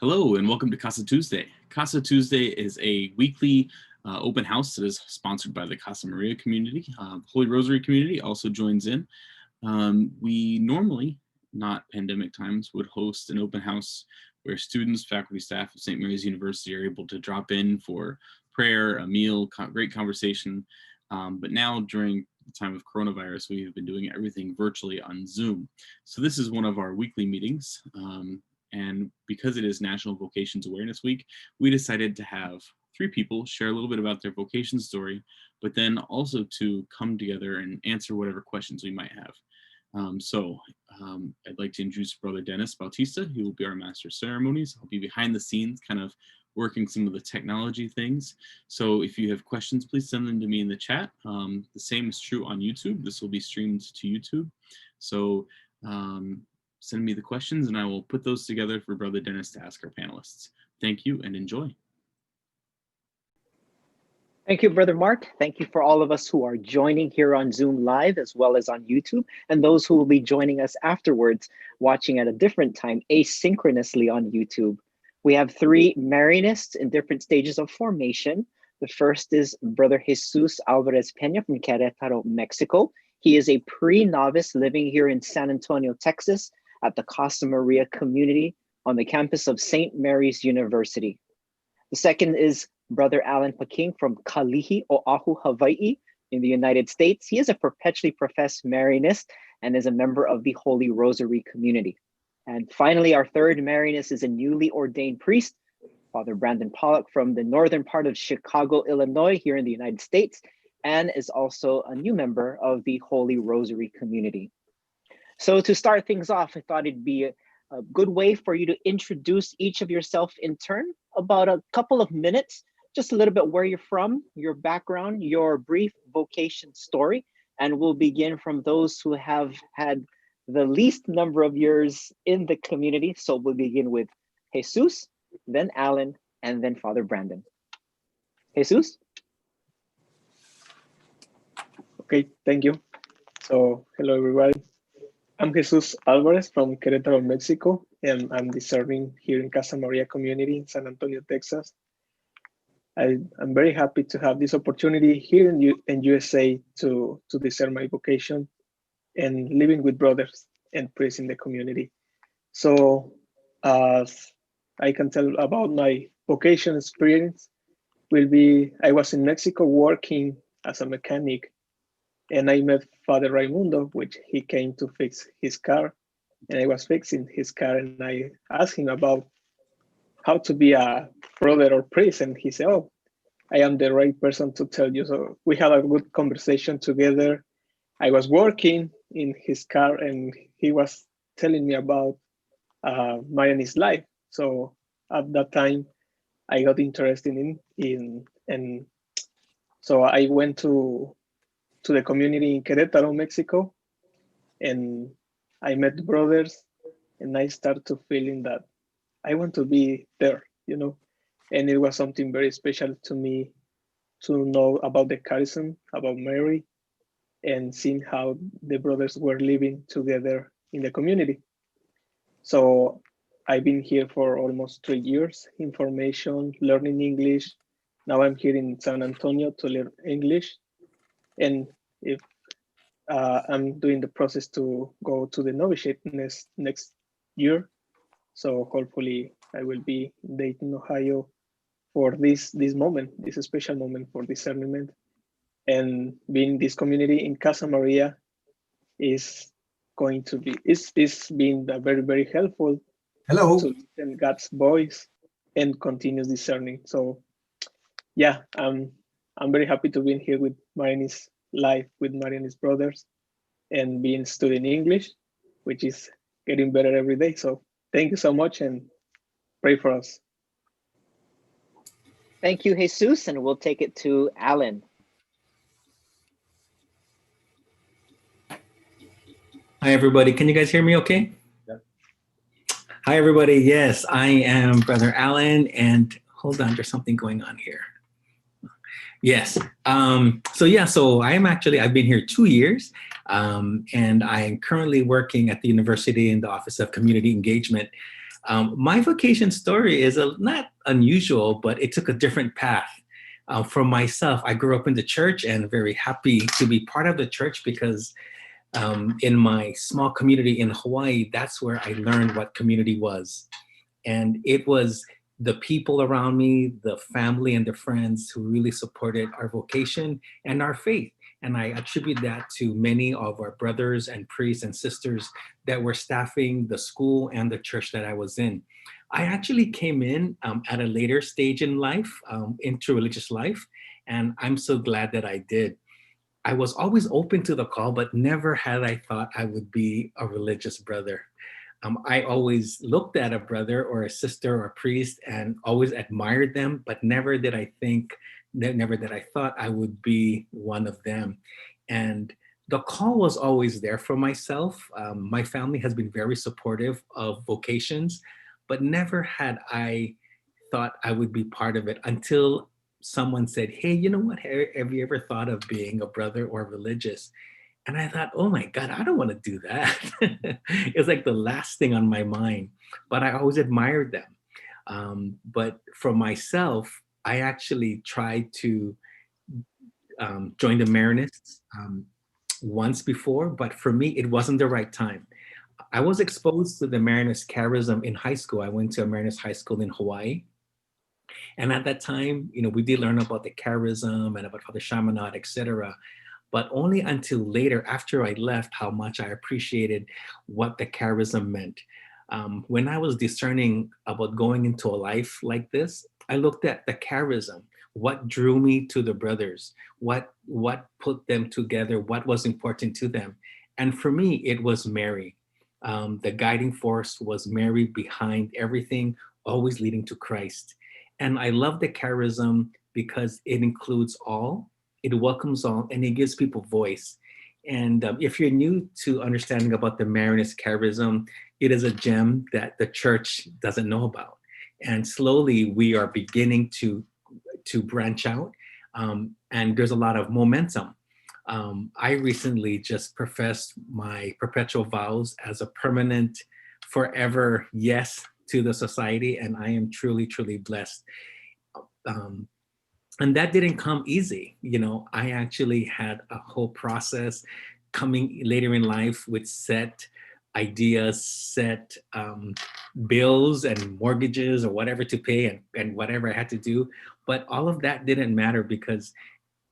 Hello and welcome to Casa Tuesday. Casa Tuesday is a weekly open house that is sponsored by the Casa Maria community. Holy Rosary community also joins in. We normally, not pandemic times, would host an open house where students, faculty, staff of St. Mary's University are able to drop in for prayer, a meal, great conversation. But now during the time of coronavirus, we have been doing everything virtually on Zoom. So this is one of our weekly meetings. And because it is National Vocations Awareness Week, we decided to have three people share a little bit about their vocation story, but then also to come together and answer whatever questions we might have. I'd like to introduce Brother Dennis Bautista. He will be our Master of Ceremonies. I'll be behind the scenes, kind of working some of the technology things. So if you have questions, please send them to me in the chat. The same is true on YouTube. This will be streamed to YouTube. So send me the questions and I will put those together for Brother Dennis to ask our panelists. Thank you and enjoy. Thank you, Brother Mark. Thank you for all of us who are joining here on Zoom Live as well as on YouTube, and those who will be joining us afterwards, watching at a different time asynchronously on YouTube. We have three Marianists in different stages of formation. The first is Brother Jesus Alvarez Peña from Querétaro, Mexico. He is a pre-novice living here in San Antonio, Texas, at the Casa Maria community on the campus of St. Mary's University. The second is Brother Alan Paking from Kalihi, Oahu, Hawaii in the United States. He is a perpetually professed Marianist and is a member of the Holy Rosary community. And finally, our third Marianist is a newly ordained priest, Father Brandon Pollock from the northern part of Chicago, Illinois, here in the United States, and is also a new member of the Holy Rosary community. So to start things off, I thought it'd be a good way for you to introduce each of yourself in turn, about a couple of minutes, just a little bit where you're from, your background, your brief vocation story, and we'll begin from those who have had the least number of years in the community. So we'll begin with Jesus, then Alan, and then Father Brandon. Jesus? Okay, thank you. So, hello everybody. I'm Jesus Alvarez from Querétaro, Mexico, and I'm discerning here in Casa Maria community in San Antonio, Texas. I'm very happy to have this opportunity here in USA to discern my vocation and living with brothers and priests in the community. So, as I can tell about my vocation experience, I was in Mexico working as a mechanic, and I met Father Raimundo, which he came to fix his car, and I was fixing his car, and I asked him about how to be a brother or priest, and he said, "Oh, I am the right person to tell you." So we had a good conversation together. I was working in his car, and he was telling me about Marianist life. So at that time, I got interested and so I went to the community in Querétaro, Mexico, and I met brothers, and I started to feeling that I want to be there, and it was something very special to me to know about the charism, about Mary, and seeing how the brothers were living together in the community. So I've been here for almost 3 years in formation, learning English. Now I'm here in San Antonio to learn English. And if I'm doing the process to go to the novitiate next year. So hopefully I will be in Dayton, Ohio for this moment, this special moment for discernment. And being this community in Casa Maria is being very, very helpful. Hello. To listen God's voice and continue discerning. So yeah, I'm very happy to be here with Marianist life, with Marianist brothers, and being studying English, which is getting better every day. So thank you so much, and pray for us. Thank you, Jesus, and we'll take it to Alan. Hi, everybody. Can you guys hear me okay? Yeah. Hi, everybody. Yes, I am Brother Alan, and hold on, there's something going on here. Yes. So I've been here 2 years, and I am currently working at the university in the Office of Community Engagement. My vocation story is not unusual, but it took a different path. For myself, I grew up in the church and very happy to be part of the church because in my small community in Hawaii, that's where I learned what community was. And it was the people around me, the family and the friends who really supported our vocation and our faith. And I attribute that to many of our brothers and priests and sisters that were staffing the school and the church that I was in. I actually came in at a later stage in life, into religious life, and I'm so glad that I did. I was always open to the call, but never had I thought I would be a religious brother. I always looked at a brother or a sister or a priest and always admired them, but never did I think, never did I thought I would be one of them. And the call was always there for myself. My family has been very supportive of vocations, but never had I thought I would be part of it until someone said, hey, you know what, have you ever thought of being a brother or religious? And I thought, oh my God, I don't want to do that. It's like the last thing on my mind, but I always admired them. But for myself, I actually tried to join the Marinists once before, but for me, it wasn't the right time. I was exposed to the Marinist charism in high school. I went to a Marinist high school in Hawaii. And at that time, we did learn about the charism and about Father Chaminade, etc. But only until later, after I left, how much I appreciated what the charism meant. When I was discerning about going into a life like this, I looked at the charism, what drew me to the brothers, what put them together, what was important to them. And for me, it was Mary. The guiding force was Mary behind everything, always leading to Christ. And I love the charism because it includes all, it welcomes all, and it gives people voice. And if you're new to understanding about the Marinist charism, it is a gem that the church doesn't know about. And slowly we are beginning to branch out, and there's a lot of momentum. I recently just professed my perpetual vows as a permanent, forever yes to the society, and I am truly, truly blessed. And that didn't come easy. I actually had a whole process coming later in life with set ideas, set bills and mortgages or whatever to pay and whatever I had to do. But all of that didn't matter because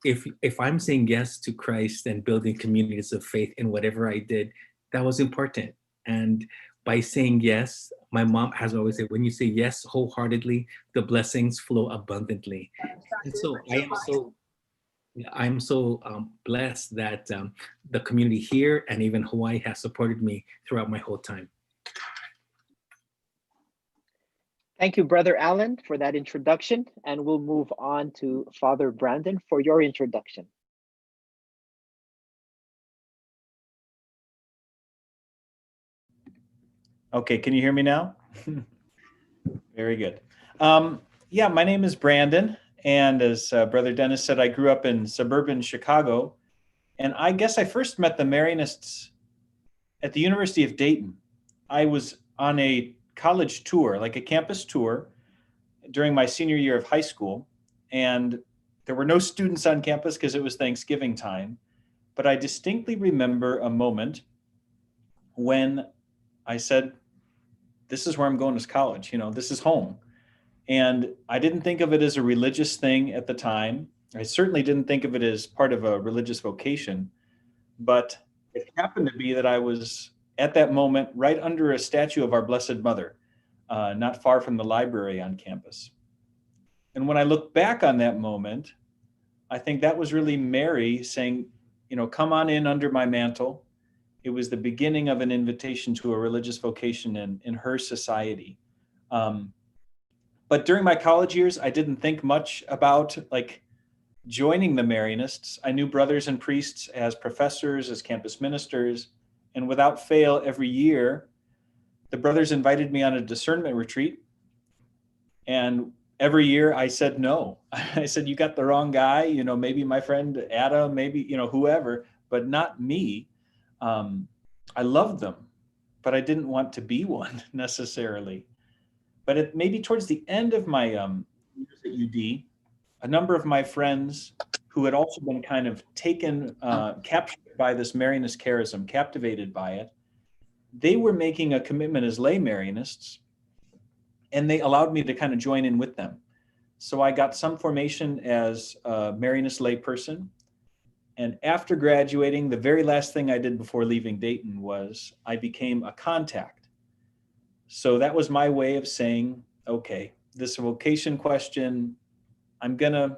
if I'm saying yes to Christ and building communities of faith in whatever I did, that was important. And by saying yes, my mom has always said, when you say yes wholeheartedly, the blessings flow abundantly. And so I'm so blessed that the community here and even Hawaii has supported me throughout my whole time. Thank you, Brother Alan, for that introduction. And we'll move on to Father Brandon for your introduction. Okay, can you hear me now? Very good. Yeah, my name is Brandon. And as Brother Dennis said, I grew up in suburban Chicago. And I guess I first met the Marianists at the University of Dayton. I was on a college tour, like a campus tour, during my senior year of high school. And there were no students on campus because it was Thanksgiving time. But I distinctly remember a moment when I said, this is where I'm going to college, this is home. And I didn't think of it as a religious thing at the time. I certainly didn't think of it as part of a religious vocation, but it happened to be that I was at that moment right under a statue of our Blessed Mother, not far from the library on campus. And when I look back on that moment, I think that was really Mary saying, come on in under my mantle. It was the beginning of an invitation to a religious vocation in her society. But during my college years, I didn't think much about joining the Marianists. I knew brothers and priests as professors, as campus ministers, and without fail, every year, the brothers invited me on a discernment retreat. And every year I said no. I said, you got the wrong guy, maybe my friend Adam, maybe, whoever, but not me. I loved them, but I didn't want to be one necessarily. But maybe towards the end of my years at UD, a number of my friends who had also been kind of taken, captured by this Marianist charism, captivated by it, they were making a commitment as lay Marianists, and they allowed me to kind of join in with them. So I got some formation as a Marianist lay person. And after graduating, the very last thing I did before leaving Dayton was I became a contact. So that was my way of saying, okay, this vocation question, I'm gonna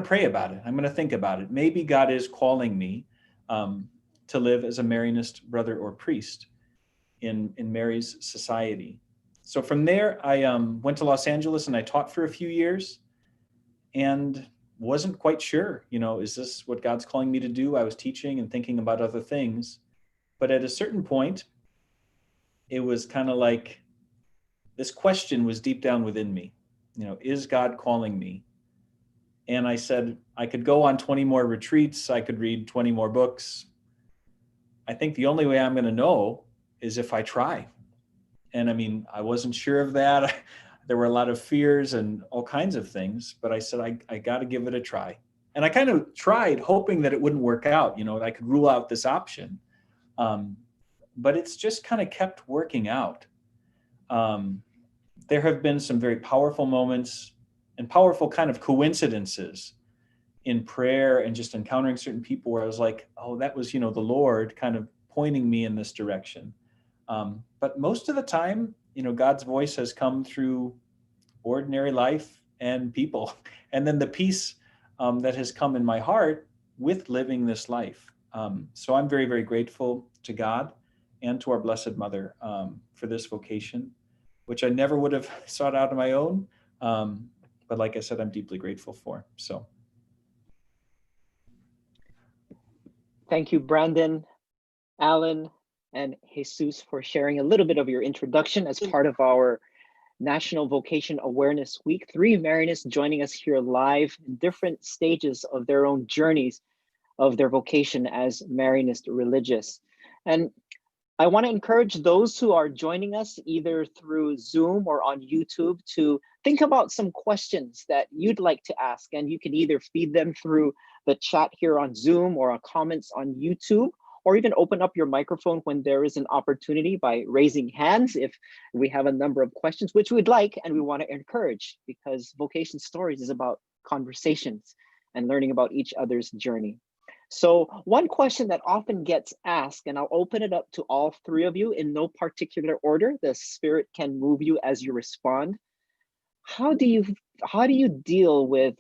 pray about it. I'm gonna think about it. Maybe God is calling me to live as a Marianist brother or priest in Mary's society. So from there, I went to Los Angeles and I taught for a few years and wasn't quite sure, is this what God's calling me to do? I was teaching and thinking about other things. But at a certain point, it was kind of like this question was deep down within me, is God calling me? And I said, I could go on 20 more retreats. I could read 20 more books. I think the only way I'm going to know is if I try. And I mean, I wasn't sure of that. There were a lot of fears and all kinds of things, but I said, I got to give it a try. And I kind of tried hoping that it wouldn't work out, that I could rule out this option. But it's just kind of kept working out. There have been some very powerful moments and powerful kind of coincidences in prayer and just encountering certain people where I was like, oh, that was, the Lord kind of pointing me in this direction. But most of the time, God's voice has come through ordinary life and people, and then the peace that has come in my heart with living this life. So I'm very, very grateful to God and to our Blessed Mother for this vocation, which I never would have sought out on my own. But like I said, I'm deeply grateful for. So. Thank you, Brandon, Alan, and Jesus for sharing a little bit of your introduction as part of our National Vocation Awareness Week. 3 Marianists joining us here live in different stages of their own journeys of their vocation as Marianist religious. And I want to encourage those who are joining us either through Zoom or on YouTube to think about some questions that you'd like to ask. And you can either feed them through the chat here on Zoom or comments on YouTube, or even open up your microphone when there is an opportunity by raising hands if we have a number of questions, which we'd like and we want to encourage, because Vocation Stories is about conversations and learning about each other's journey. So one question that often gets asked, and I'll open it up to all 3 of you in no particular order, the Spirit can move you as you respond. How do you deal with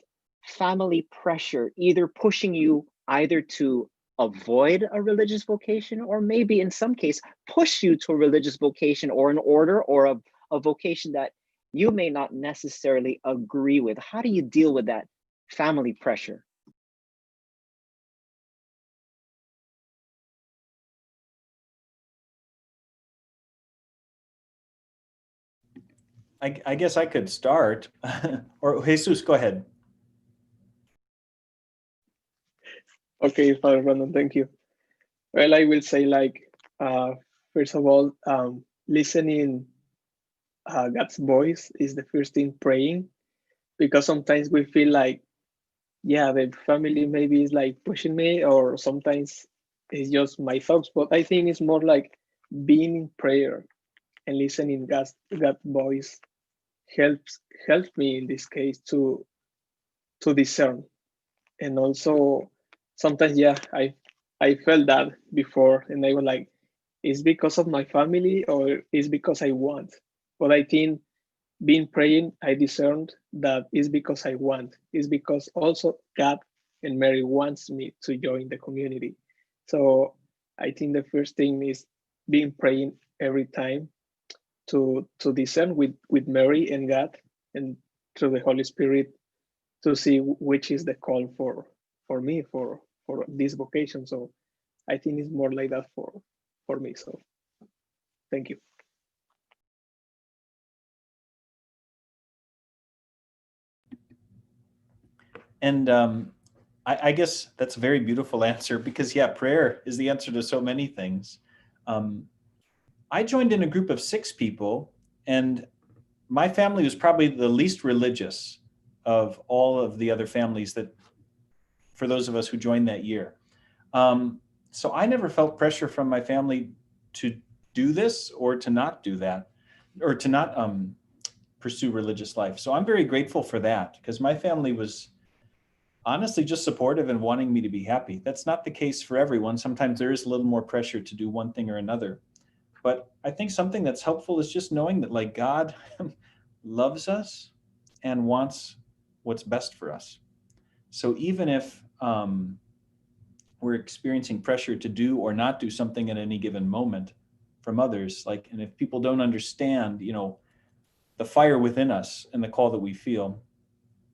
family pressure, either pushing you either to avoid a religious vocation, or maybe in some case push you to a religious vocation or an order or a vocation that you may not necessarily agree with? How do you deal with that family pressure? I guess I could start, or Jesus, go ahead. Okay, Father Brandon, thank you. Well, I will say, first of all, listening God's voice is the first thing. Praying, because sometimes we feel like, yeah, the family maybe is like pushing me, or sometimes it's just my thoughts. But I think it's more like being in prayer and listening God's voice helps me in this case to discern. And also sometimes, yeah, I felt that before, and I was like, is because of my family or is because I want? But I think being praying, I discerned that is because I want. Is because also God and Mary wants me to join the community. So I think the first thing is being praying every time to discern with Mary and God and through the Holy Spirit to see which is the call for me for this vocation. So I think it's more like that for me. So thank you. And I guess that's a very beautiful answer, because yeah, prayer is the answer to so many things. I joined in a group of 6 people, and my family was probably the least religious of all of the other families that, for those of us who joined that year. So I never felt pressure from my family to do this or to not do that, or to not pursue religious life. So I'm very grateful for that, because my family was honestly just supportive and wanting me to be happy. That's not the case for everyone. Sometimes there is a little more pressure to do one thing or another. But I think something that's helpful is just knowing that, like, God loves us and wants what's best for us. So even if we're experiencing pressure to do or not do something at any given moment from others, like, and if people don't understand, you know, the fire within us and the call that we feel,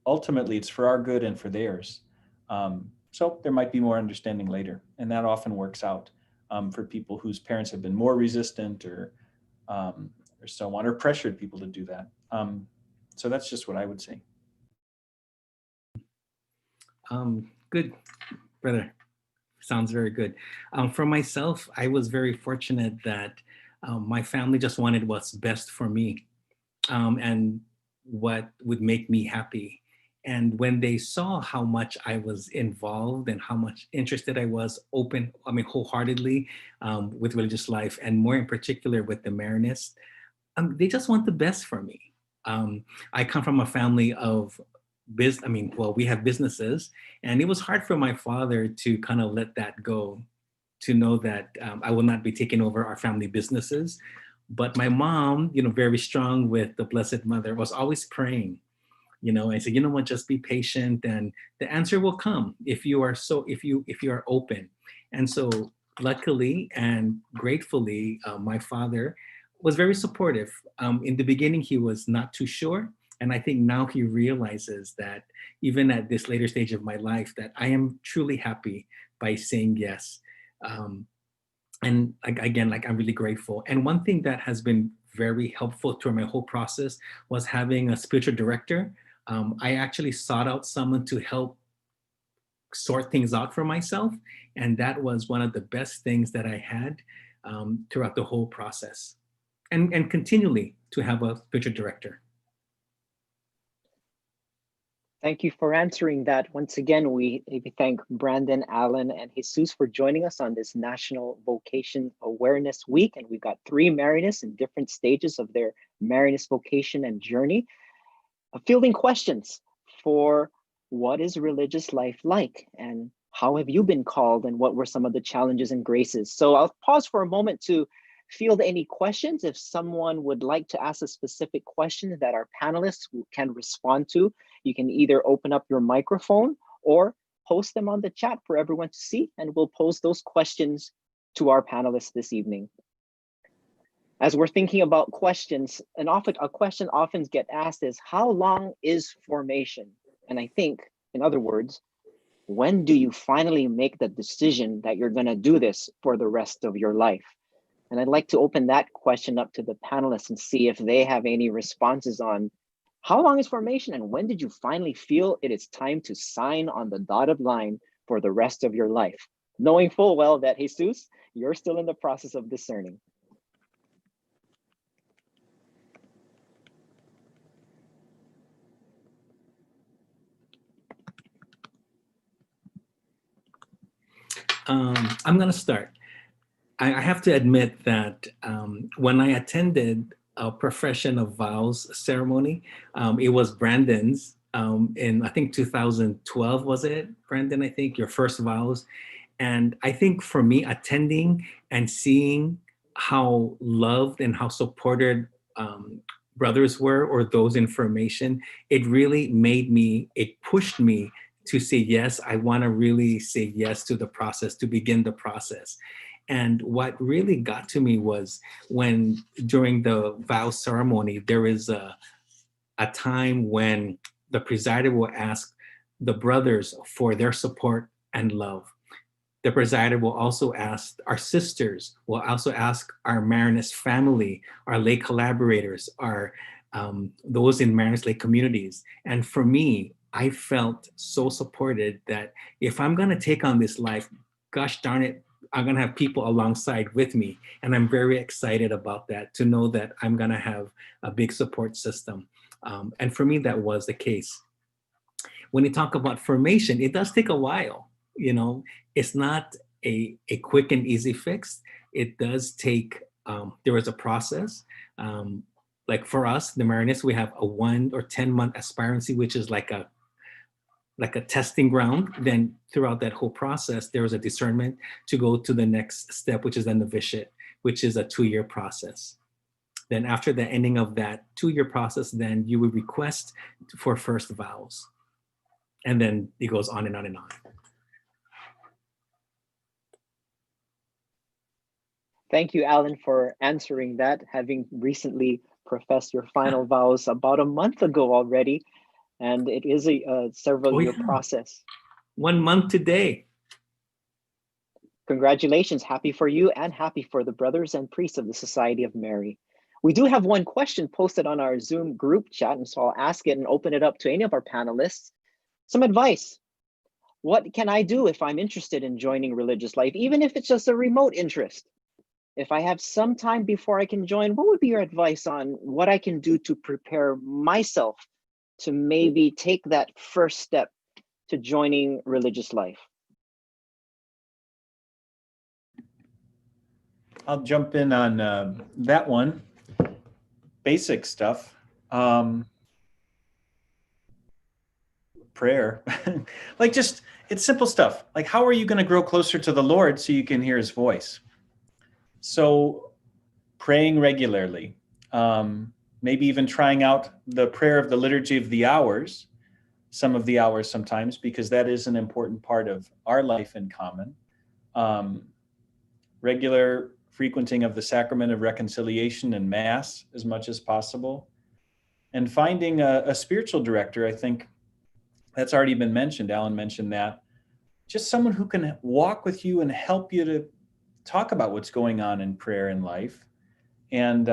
ultimately it's for our good and for theirs. So there might be more understanding later, and that often works out for people whose parents have been more resistant or so on, or pressured people to do that. So that's just what I would say. Good, brother. Sounds very good. For myself, I was very fortunate that my family just wanted what's best for me and what would make me happy. And when they saw how much I was involved and how much interested I was, wholeheartedly with religious life, and more in particular with the Marinists, they just want the best for me. I come from a family of we have businesses, and it was hard for my father to kind of let that go, to know that I will not be taking over our family businesses. But my mom, very strong with the Blessed Mother, was always praying, and said, what, just be patient, and the answer will come if you are open. And so luckily and gratefully, my father was very supportive. In the beginning, he was not too sure. And I think now he realizes that even at this later stage of my life, that I am truly happy by saying yes. And again, I'm really grateful. And one thing that has been very helpful through my whole process was having a spiritual director. I actually sought out someone to help sort things out for myself. And that was one of the best things that I had throughout the whole process. And continually to have a spiritual director. Thank you for answering that. Once again, we thank Brandon, Alan, and Jesus for joining us on this National Vocation Awareness Week. And we've got 3 Marinists in different stages of their Marinist vocation and journey, fielding questions for what is religious life like, and how have you been called, and what were some of the challenges and graces. So I'll pause for a moment to field any questions. If someone would like to ask a specific question that our panelists can respond to, you can either open up your microphone or post them on the chat for everyone to see, and we'll pose those questions to our panelists this evening. As we're thinking about questions, a question often gets asked is, how long is formation? And I think, in other words, when do you finally make the decision that you're going to do this for the rest of your life? And I'd like to open that question up to the panelists and see if they have any responses on how long is formation, and when did you finally feel it is time to sign on the dotted line for the rest of your life? Knowing full well that, Jesus, you're still in the process of discerning. I'm going to start. I have to admit that when I attended a profession of vows ceremony, it was Brandon's in, I think, 2012, was it, Brandon? I think your first vows. And I think for me, attending and seeing how loved and how supported brothers were, or those in formation, it really it pushed me to say, yes, I want to really say yes to the process, to begin the process. And what really got to me was when, during the vow ceremony, there is a time when the presider will ask the brothers for their support and love. The presider will also ask our sisters, will also ask our Marinist family, our lay collaborators, our those in Marinist lay communities. And for me, I felt so supported that if I'm going to take on this life, gosh darn it, I'm gonna have people alongside with me, and I'm very excited about that, to know that I'm gonna have a big support system. And for me, that was the case. When you talk about formation, it does take a while. You know, it's not a quick and easy fix. It does take, there is a process. Like for us, the Marinists, we have a 1 or 10-month aspirancy, which is like a testing ground. Then throughout that whole process, there is a discernment to go to the next step, which is the novitiate, which is a 2-year process. Then after the ending of that 2-year process, then you would request for first vows. And then it goes on and on and on. Thank you, Alan, for answering that, having recently professed your final vows about a month ago already. And it is a several-year process. 1 month today. Congratulations. Happy for you and happy for the brothers and priests of the Society of Mary. We do have one question posted on our Zoom group chat, and so I'll ask it and open it up to any of our panelists. Some advice. What can I do if I'm interested in joining religious life, even if it's just a remote interest? If I have some time before I can join, what would be your advice on what I can do to prepare myself to maybe take that first step to joining religious life? I'll jump in on that one. Basic stuff. Prayer. Like, just, it's simple stuff. Like, how are you going to grow closer to the Lord so you can hear his voice? So praying regularly, maybe even trying out the prayer of the Liturgy of the Hours, some of the hours sometimes, because that is an important part of our life in common. Regular frequenting of the Sacrament of Reconciliation and Mass as much as possible. And finding a spiritual director, I think that's already been mentioned. Alan mentioned that. Just someone who can walk with you and help you to talk about what's going on in prayer and life. And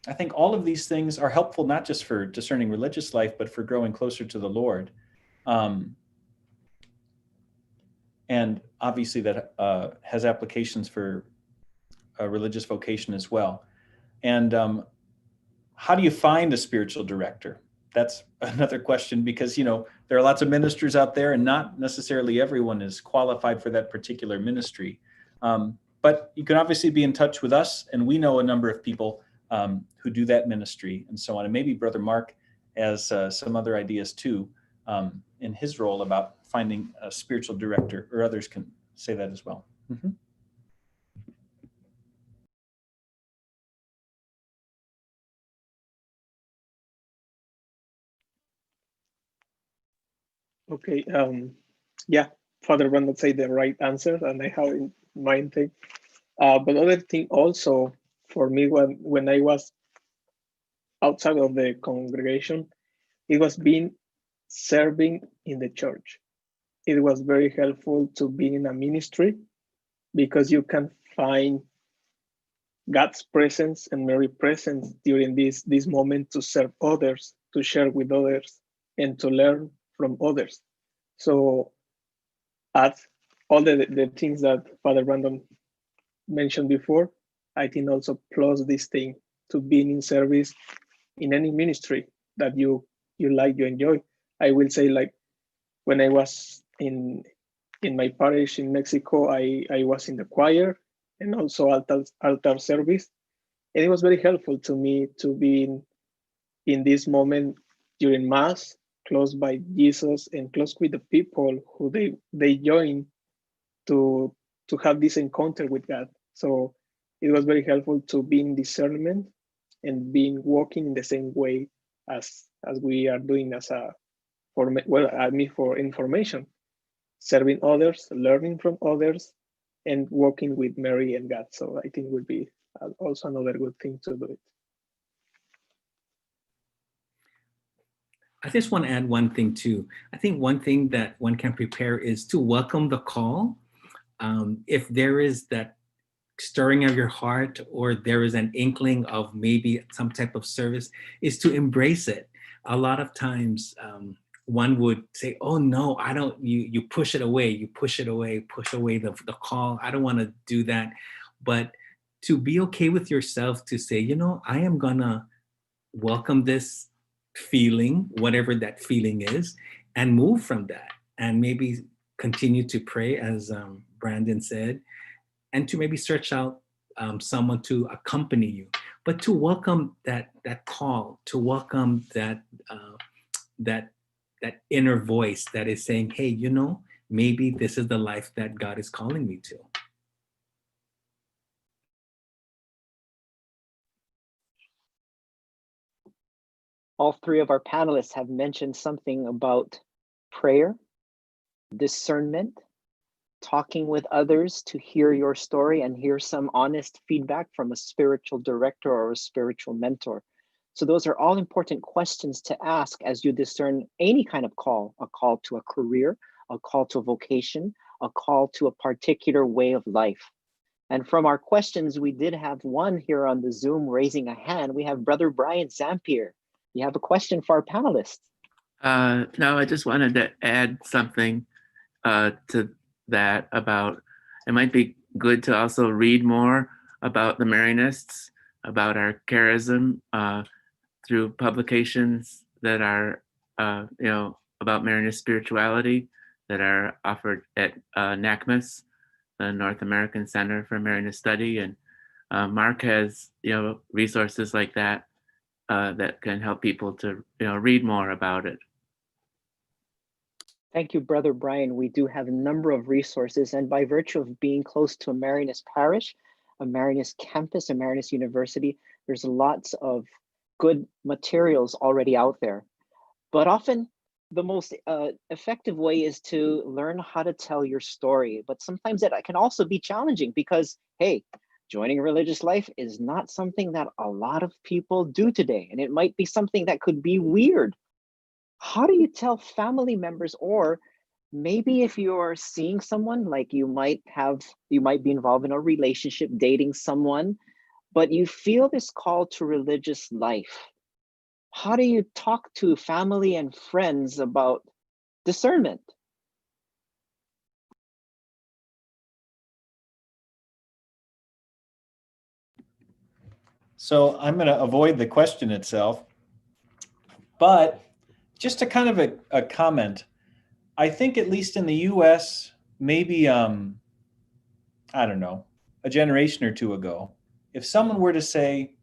I think all of these things are helpful, not just for discerning religious life, but for growing closer to the Lord. And obviously that has applications for religious vocation as well. And how do you find a spiritual director? That's another question, because, you know, there are lots of ministers out there and not necessarily everyone is qualified for that particular ministry. But you can obviously be in touch with us, and we know a number of people who do that ministry and so on. And maybe Brother Mark has some other ideas too in his role about finding a spiritual director, or others can say that as well. Mm-hmm. Okay, yeah, Father Brandon said the right answer, and I have in mind thing. But other thing also for me, when I was outside of the congregation, it was being serving in the church. It was very helpful to be in a ministry, because you can find God's presence and Mary's presence during this moment to serve others, to share with others, and to learn from others. So as all the things that Father Brandon mentioned before, I think also plus this thing to being in service in any ministry that you like, you enjoy. I will say, like, when I was in my parish in Mexico, I was in the choir and also altar service. And it was very helpful to me to be in this moment during Mass, close by Jesus and close with the people who they join to have this encounter with God. So it was very helpful to be in discernment and being walking in the same way as we are doing as for information, serving others, learning from others, and working with Mary and God. So I think would be also another good thing to do it. I just want to add one thing too. I think one thing that one can prepare is to welcome the call. If there is that stirring of your heart, or there is an inkling of maybe some type of service, is to embrace it. A lot of times one would say, oh no, I don't, you push it away, push away the call. I don't want to do that. But to be okay with yourself to say, I am gonna welcome this feeling, whatever that feeling is, and move from that. And maybe continue to pray, as Brandon said, and to maybe search out someone to accompany you, but to welcome that call, to welcome that that inner voice that is saying, hey, maybe this is the life that God is calling me to. All three of our panelists have mentioned something about prayer, discernment, talking with others to hear your story and hear some honest feedback from a spiritual director or a spiritual mentor. So those are all important questions to ask as you discern any kind of call, a call to a career, a call to a vocation, a call to a particular way of life. And from our questions, we did have one here on the Zoom raising a hand. We have Brother Brian Zampier. You have a question for our panelists? No, I just wanted to add something to that about, it might be good to also read more about the Marianists, about our charism through publications that are, about Marianist spirituality that are offered at NACMS, the North American Center for Marianist Study. And Mark has, resources like that that can help people to, read more about it. Thank you, Brother Brian. We do have a number of resources, and by virtue of being close to a Marianist parish, a Marianist campus, a Marianist university, there's lots of good materials already out there. But often the most effective way is to learn how to tell your story. But sometimes that can also be challenging because, hey, joining a religious life is not something that a lot of people do today. And it might be something that could be weird. How do you tell family members, or maybe if you're seeing someone, like you might be involved in a relationship, dating someone, but you feel this call to religious life? How do you talk to family and friends about discernment? So I'm going to avoid the question itself, but just a kind of a comment. I think at least in the US, maybe, I don't know, a generation or two ago, if someone were to say,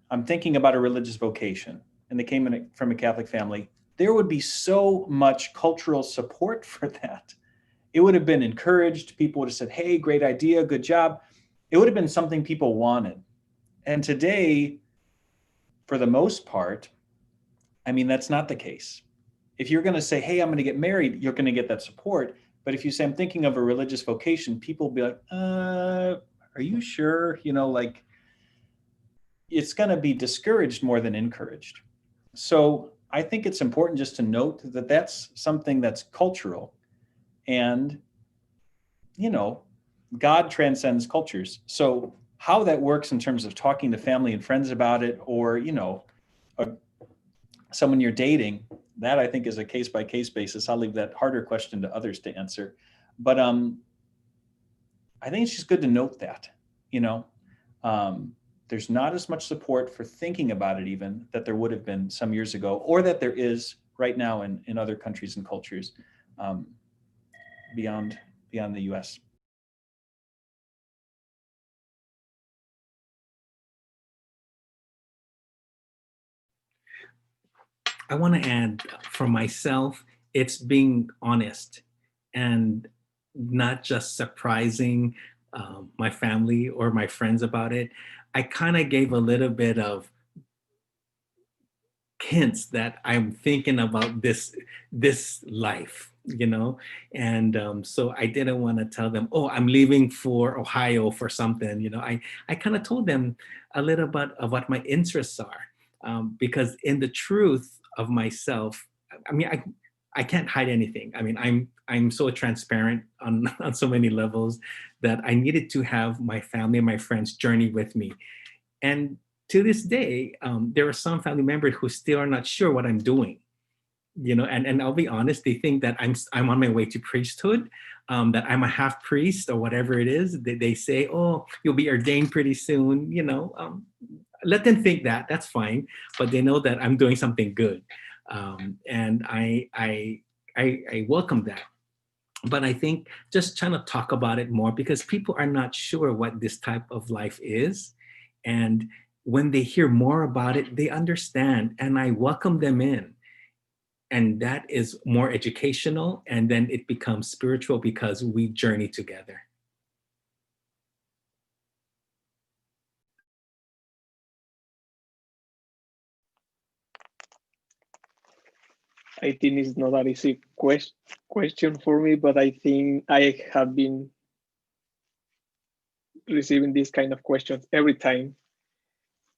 I'm thinking about a religious vocation, and they came from a Catholic family, there would be so much cultural support for that. It would have been encouraged. People would have said, hey, great idea, good job. It would have been something people wanted. And today, for the most part, I mean, that's not the case. If you're going to say, hey, I'm going to get married, you're going to get that support. But if you say, I'm thinking of a religious vocation, people will be like, are you sure? It's going to be discouraged more than encouraged. So I think it's important just to note that that's something that's cultural. And, God transcends cultures. So how that works in terms of talking to family and friends about it, or, someone you're dating, that I think is a case-by-case basis. I'll leave that harder question to others to answer. But I think it's just good to note that, there's not as much support for thinking about it even that there would have been some years ago, or that there is right now in other countries and cultures beyond the US. I want to add, for myself, it's being honest and not just surprising my family or my friends about it. I kind of gave a little bit of hints that I'm thinking about this life, and so I didn't want to tell them, oh, I'm leaving for Ohio for something. I kind of told them a little bit of what my interests are, because in the truth of myself, I mean, I can't hide anything. I mean, I'm so transparent on so many levels that I needed to have my family and my friends journey with me. And to this day, there are some family members who still are not sure what I'm doing. and I'll be honest, they think that I'm on my way to priesthood, that I'm a half priest or whatever it is. They say, oh, you'll be ordained pretty soon, let them think that, that's fine, but they know that I'm doing something good. And I welcome that. But I think just trying to talk about it more, because people are not sure what this type of life is. And when they hear more about it, they understand, and I welcome them in. And that is more educational, and then it becomes spiritual because we journey together. I think it's not an easy question for me, but I think I have been receiving these kind of questions every time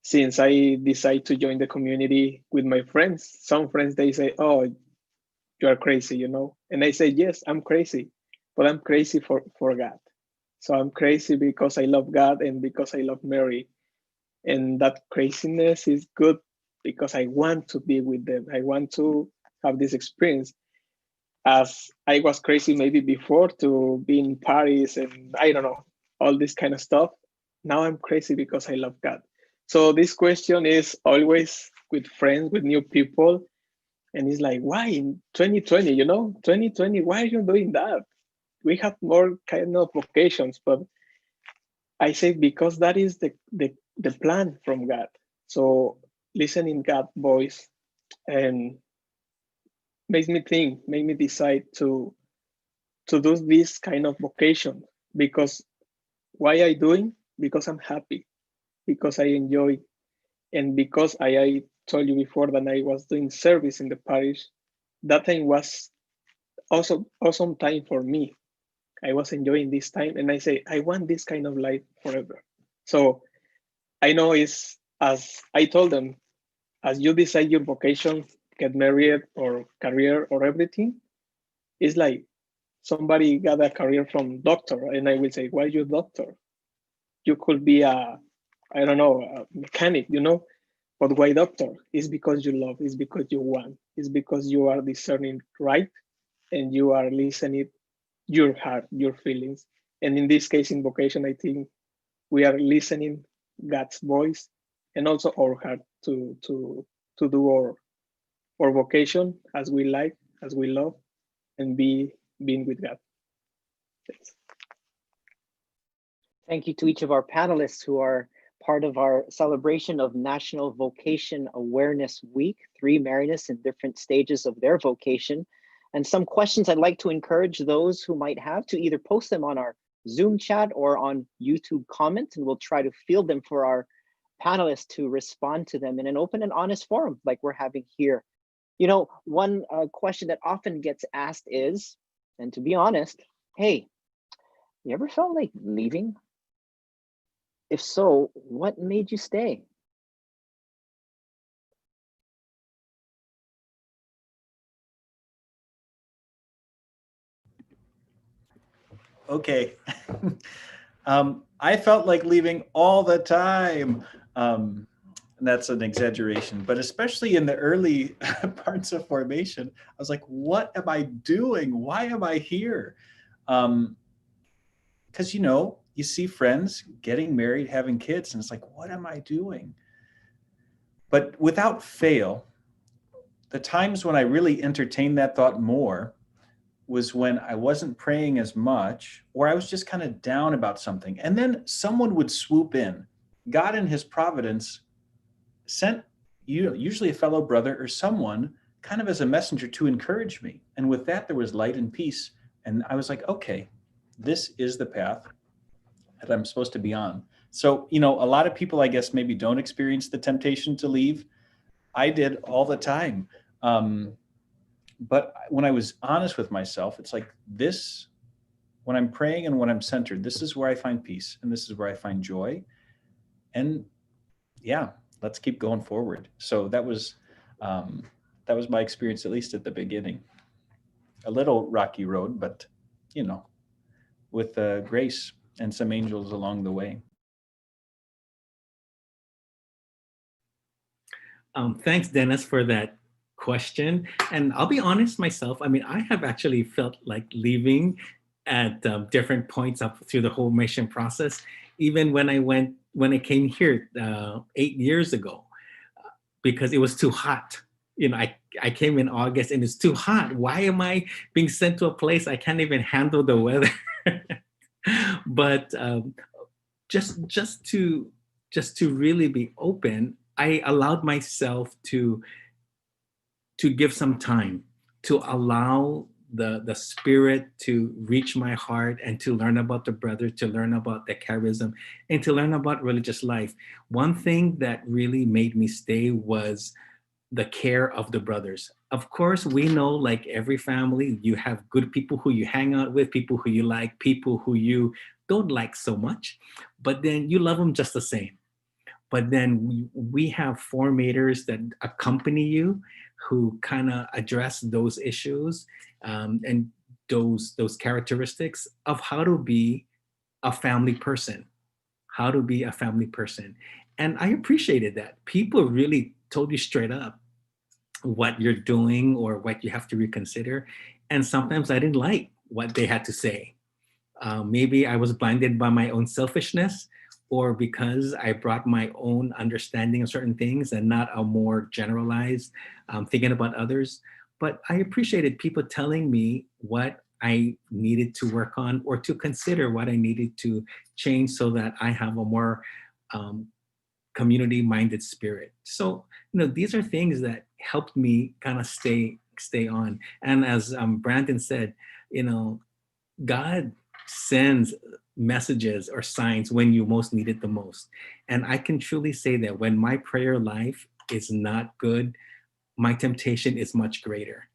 since I decided to join the community with my friends. Some friends, they say, oh, you are crazy, And I say, yes, I'm crazy, but I'm crazy for God. So I'm crazy because I love God and because I love Mary. And that craziness is good because I want to be with them. I want to have this experience. As I was crazy maybe before to be in Paris and I don't know, all this kind of stuff. Now I'm crazy because I love God. So this question is always with friends, with new people. And it's like, why in 2020, 2020, why are you doing that? We have more kind of vocations, but I say because that is the plan from God. So listening God's voice and makes me think, make me decide to do this kind of vocation. Because why I doing? Because I'm happy, because I enjoy, and because I told you before that I was doing service in the parish. That time was also awesome time for me. I was enjoying this time, and I say I want this kind of life forever. So I know it's, as I told them, as you decide your vocation, get married or career or everything, it's like somebody got a career from doctor, and I will say, why you doctor? You could be I don't know, a mechanic, but why doctor? It's because you love, it's because you want, it's because you are discerning right, and you are listening your heart, your feelings. And in this case, in vocation, I think we are listening God's voice and also our heart to do our vocation as we like, as we love, and being with God. Thanks. Thank you to each of our panelists who are part of our celebration of National Vocation Awareness Week, 3 Marinists in different stages of their vocation. And some questions I'd like to encourage those who might have to either post them on our Zoom chat or on YouTube comment, and we'll try to field them for our panelists to respond to them in an open and honest forum like we're having here. One question that often gets asked is, and to be honest, hey, you ever felt like leaving? If so, what made you stay? Okay. I felt like leaving all the time. That's an exaggeration, but especially in the early parts of formation, I was like, what am I doing? Why am I here? Because, you see friends getting married, having kids, and it's like, what am I doing? But without fail, the times when I really entertained that thought more was when I wasn't praying as much, or I was just kind of down about something. And then someone would swoop in. God in his providence sent usually a fellow brother or someone kind of as a messenger to encourage me. And with that, there was light and peace. And I was like, okay, this is the path that I'm supposed to be on. So, a lot of people, I guess, maybe don't experience the temptation to leave. I did all the time. But when I was honest with myself, it's like this, when I'm praying and when I'm centered, this is where I find peace and this is where I find joy. And yeah, let's keep going forward. So that was my experience, at least at the beginning. A little rocky road, but with grace and some angels along the way. Thanks, Dennis, for that question. And I'll be honest myself. I mean, I have actually felt like leaving at different points up through the whole mission process. Even when I came here 8 years ago, because it was too hot. You know, I came in August and it's too hot. Why am I being sent to a place I can't even handle the weather? But just to really be open, I allowed myself to give some time, to allow the spirit to reach my heart and to learn about the brother, to learn about the charism, and to learn about religious life. One thing that really made me stay was the care of the brothers. Of course, we know, like every family, you have good people who you hang out with, people who you like, people who you don't like so much, but then you love them just the same. But then we have formators that accompany you, who kind of address those issues, and those characteristics of how to be a family person, how to be a family person. And I appreciated that. People really told you straight up what you're doing or what you have to reconsider. And sometimes I didn't like what they had to say. Maybe I was blinded by my own selfishness, or because I brought my own understanding of certain things and not a more generalized thinking about others. But I appreciated people telling me what I needed to work on, or to consider what I needed to change, so that I have a more community-minded spirit. So, these are things that helped me kind of stay on. And as Brandon said, God sends messages or signs when you most need it the most. And I can truly say that when my prayer life is not good, my temptation is much greater.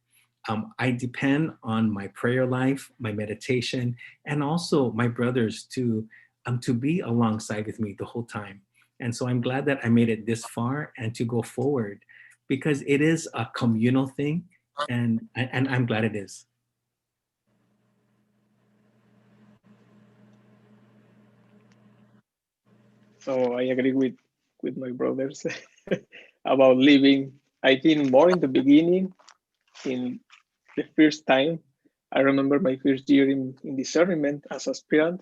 I depend on my prayer life, my meditation, and also my brothers to be alongside with me the whole time. And so I'm glad that I made it this far and to go forward, because it is a communal thing, and I'm glad it is. So I agree with my brothers about living. I think more in the beginning, in the first time. I remember my first year in discernment as aspirant.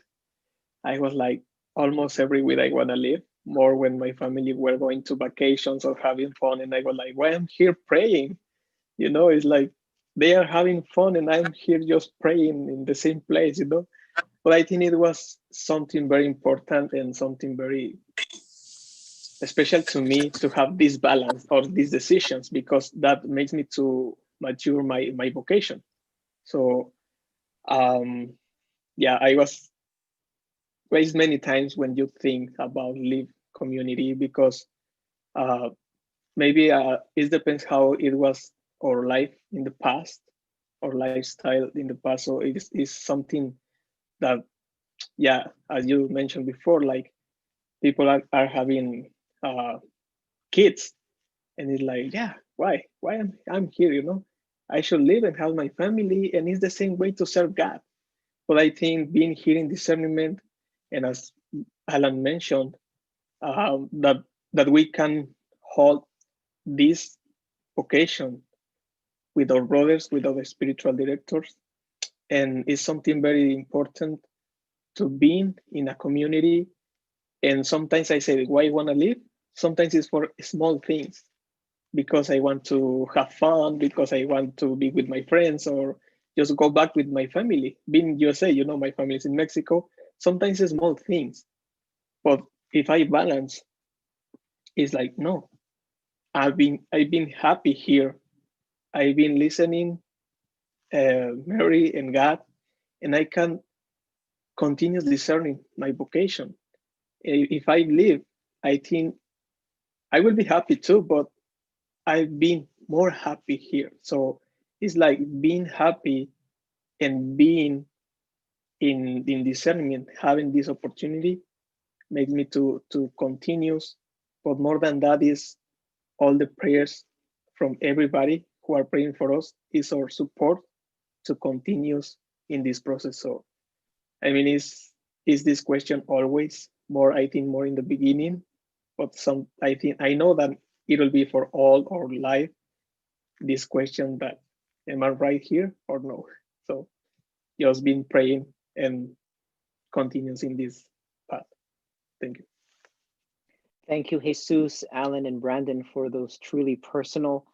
I was like, almost every week I want to leave, more when my family were going to vacations or having fun. And I was like, why I'm here praying? It's like they are having fun and I'm here just praying in the same place. But I think it was something very important and something very special to me to have this balance or these decisions, because that makes me to mature my vocation. So yeah, I was raised many times when you think about live community, because uh, maybe it depends how it was our life in the past, or lifestyle in the past. So it is something that, yeah, as you mentioned before, like people are having kids, and it's like, yeah, why I'm here. I should live and have my family, and it's the same way to serve God. But I think being here in discernment, and as Alan mentioned, that we can hold this vocation with our brothers, with our spiritual directors, and it's something very important to being in a community. And sometimes I say, why I want to live? Sometimes it's for small things, because I want to have fun, because I want to be with my friends, or just go back with my family. Being USA, my family is in Mexico. Sometimes it's small things, but if I balance, it's like, no, I've been happy here. I've been listening, Mary and God, and I can continue discerning my vocation. If I live, I think I will be happy too, but I've been more happy here. So it's like being happy and being in discernment, having this opportunity makes me to continue. But more than that is all the prayers from everybody who are praying for us is our support to continue in this process. So I mean, is this question always more? I think more in the beginning, but I know that it will be for all our life. this question that, am I right here or no? So just been praying and continues in this path. Thank you. Thank you, Jesus, Alan, and Brandon, for those truly personal,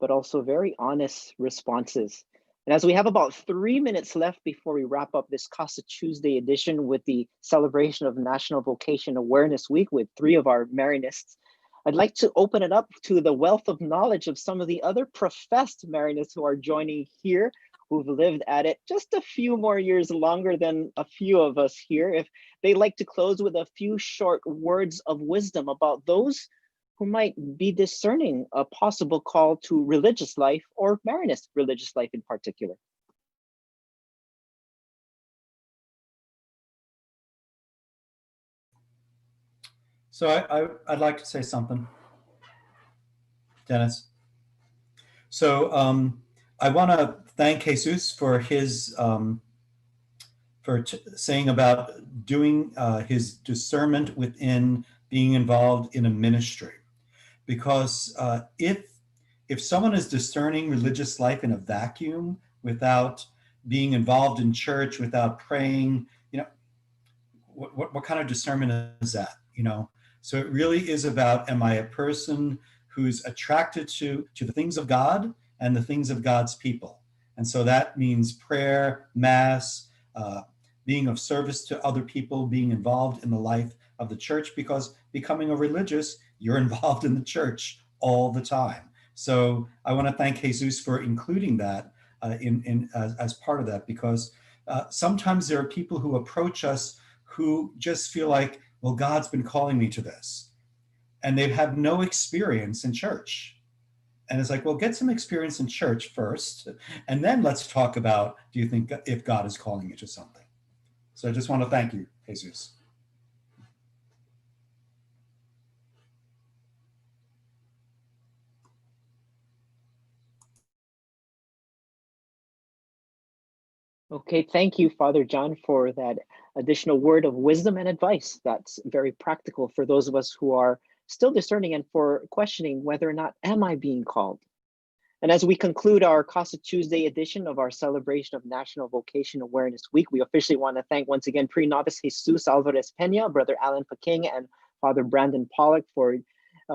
but also very honest responses. And as we have about 3 minutes left before we wrap up this Casa Tuesday edition with the celebration of National Vocation Awareness Week with 3 of our Marianists, I'd like to open it up to the wealth of knowledge of some of the other professed Marianists who are joining here, who've lived at it just a few more years longer than a few of us here. If they'd like to close with a few short words of wisdom about those who might be discerning a possible call to religious life or Marianist religious life in particular. So I'd like to say something, Dennis. So I want to thank Jesus for his saying about doing his discernment within being involved in a ministry, because if someone is discerning religious life in a vacuum without being involved in church, without praying, what kind of discernment is that? So it really is about, am I a person who's attracted to the things of God and the things of God's people? And so that means prayer, mass, being of service to other people, being involved in the life of the church, because becoming a religious, you're involved in the church all the time. So I want to thank Jesus for including that as part of that, because sometimes there are people who approach us who just feel like, well, God's been calling me to this. And they've had no experience in church. And it's like, well, get some experience in church first, and then let's talk about, do you think if God is calling you to something? So I just want to thank you, Jesus. Okay, thank you, Father John, for that additional word of wisdom and advice. That's very practical for those of us who are still discerning and for questioning whether or not am I being called. And as we conclude our Casa Tuesday edition of our celebration of National Vocation Awareness Week, we officially want to thank once again Pre-Novice Jesus Alvarez Peña, Brother Alan Peking, and Father Brandon Pollock for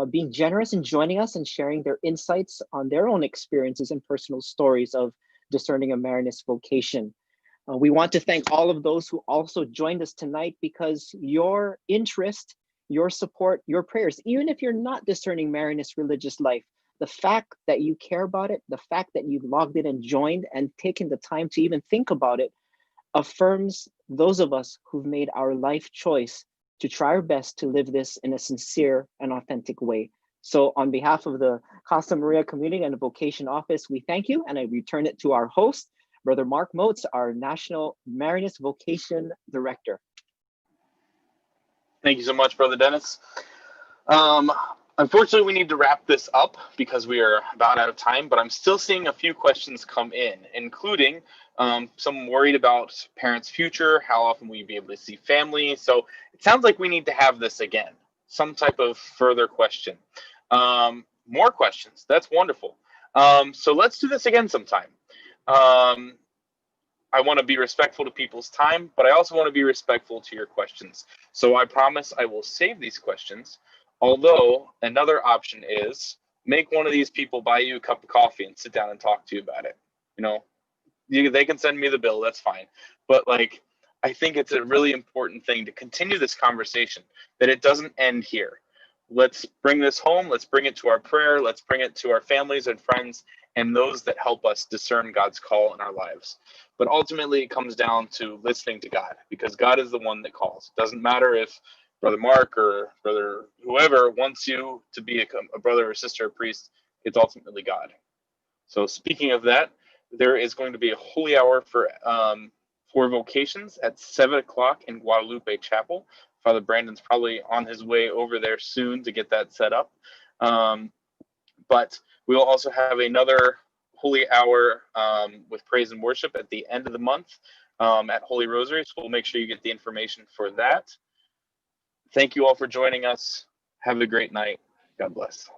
being generous in joining us and sharing their insights on their own experiences and personal stories of discerning a Marianist vocation. We want to thank all of those who also joined us tonight, because your interest, your support, your prayers, even if you're not discerning Marianist religious life, the fact that you care about it, the fact that you logged in and joined and taken the time to even think about it, affirms those of us who've made our life choice to try our best to live this in a sincere and authentic way. So on behalf of the Casa Maria community and the Vocation Office, we thank you, and I return it to our host, Brother Mark Motes, our National Marianist Vocation Director. Thank you so much, Brother Dennis. Unfortunately, we need to wrap this up because we are about out of time, but I'm still seeing a few questions come in, including some worried about parents' future, how often will you be able to see family? So it sounds like we need to have this again, some type of further question. More questions, that's wonderful. So let's do this again sometime. I want to be respectful to people's time, but I also want to be respectful to your questions. So I promise I will save these questions. Although another option is make one of these people buy you a cup of coffee and sit down and talk to you about it. They can send me the bill, that's fine. But I think it's a really important thing to continue this conversation, that it doesn't end here. Let's bring this home. Let's bring it to our prayer. Let's bring it to our families and friends and those that help us discern God's call in our lives. But ultimately, it comes down to listening to God, because God is the one that calls. It doesn't matter if Brother Mark or Brother whoever wants you to be a brother or sister or priest. It's ultimately God. So speaking of that, there is going to be a holy hour for vocations at 7 o'clock in Guadalupe Chapel. Father Brandon's probably on his way over there soon to get that set up. But we will also have another holy hour with praise and worship at the end of the month at Holy Rosary. So we'll make sure you get the information for that. Thank you all for joining us. Have a great night. God bless.